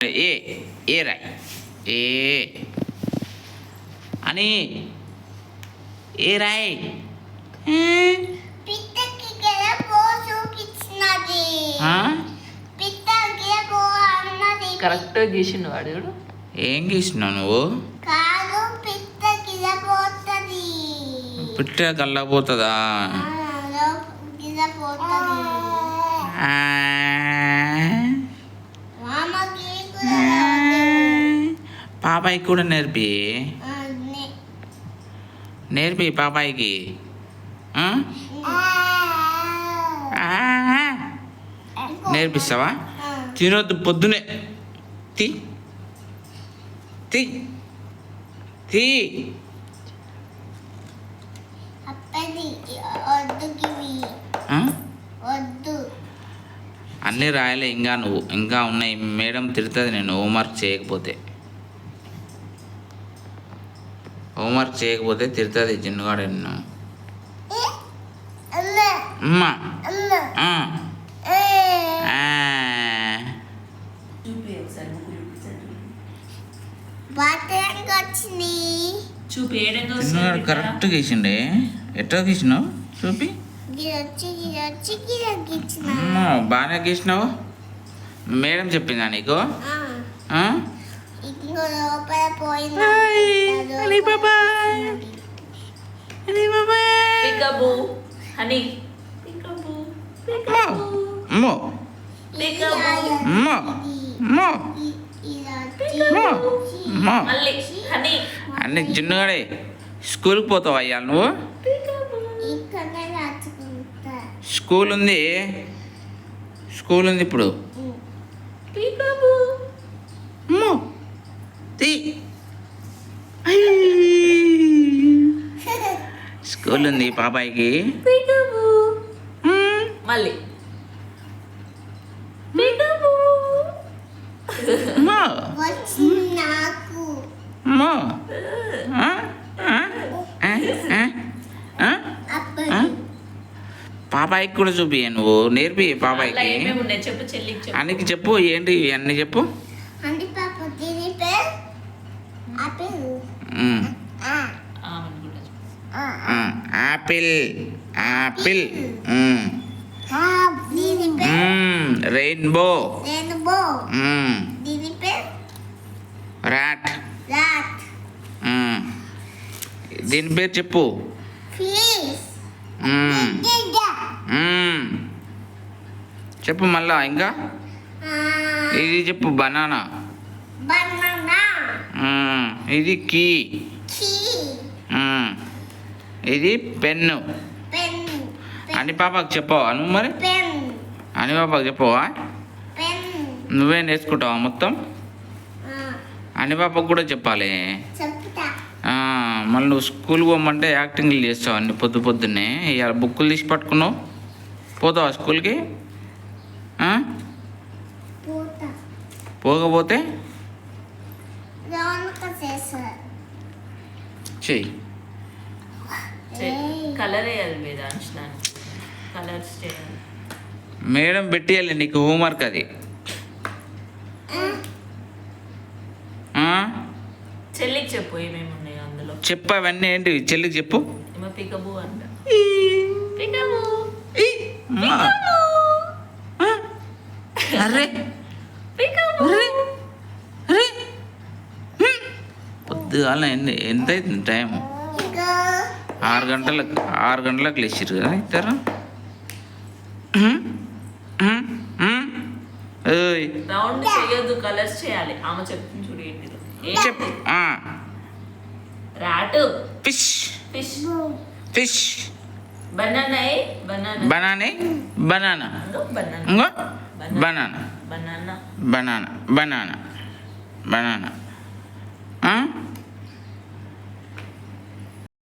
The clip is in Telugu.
ఏ ఏ రాయ్ ఏ అని ఏ రాయ్ పిట్టకి గెలపో చూపించినది పిట్టకి గెలపో అన్నది కరెక్ట్గా గీసిండు వాడు చూడు. ఏం గీసినావు నువ్వు? కాదు పిట్ట గిలపోతది పిట్ట కళ్ళపోతుందా? గిలపోతది మామకి పాపాయికి కూడా నేర్పి పాపాయికి. నేర్పిస్తావా? తినొద్దు పొద్దునే. తీ తీ తీ అప్పది వద్దు గివి వద్దు అన్నీ రాయలే ఇంకా నువ్వు. ఇంకా ఉన్నాయి. మేడం తిడుతుంది నేను హోంవర్క్ చేయకపోతే. హోంవర్క్ చేయకపోతే తిడుతుంది చిన్నగాడు. నిన్ను అమ్మా చిన్నగాడు కరెక్ట్ గీసిండే. ఎట్లా గీసినావు చూపి. అమ్మా బాగానే గీసినావు. మేడం చెప్పిందా నీకు? అన్ని చిన్నగాడే స్కూల్కి పోతావా అయ్యా నువ్వు? స్కూల్ ఉంది ఇప్పుడు. స్కూల్ ఉంది పాపాయికి. మళ్ళీ పాపాయికి కూడా చూపి. నువ్వు నేర్పి పాపాయికి. చెప్పు చెల్లికి అన్నికి చెప్పు. ఏంటి అన్ని చెప్పు. Apple apple rainbow rat. దీని పేరు చెప్పు. చెప్పు మళ్ళా. ఇంకా ఇది చెప్పు. బనానా. ఇది కీ. ఇది పెన్ను. అని పాపకు చెప్పవా నువ్వు? మరి అని పాపకు చెప్పవా? నువ్వే నేర్చుకుంటావా మొత్తం? అని పాపకు కూడా చెప్పాలి. మళ్ళీ నువ్వు స్కూల్కి పోమంటే యాక్టింగ్లు చేస్తావు అన్ని పొద్దున్నే. ఇవాళ బుక్కులు తీసి పట్టుకున్నావు. పోతావా స్కూల్కి? పోకపోతే చెయ్యి. కలర్ వేయాలి మీద అంచనాన్ని. కలర్స్ చేయాలి. మేడం పెట్టేయాలి నీకు హోంవర్క్ అది. చెల్లికి చెప్పు ఏమేమి ఉన్నాయి అందులో. చెప్పు అవన్నీ. ఏంటి చెల్లికి చెప్పు. ఏమో పికబు అంట. అరే పొద్దుగాల ఎంత అవుతుంది టైం? 6 గంటలకు లేచిర్రు కదా ఇద్దరు. రౌండ్ చేయొద్దు, కలర్స్ చేయాలి. ఆమె చెప్తుంది చూడు. ఏంటిదో చెప్పు. Rat. Fish fish fish. Banana. Banana banana. Banana ఇంకో banana banana banana banana banana.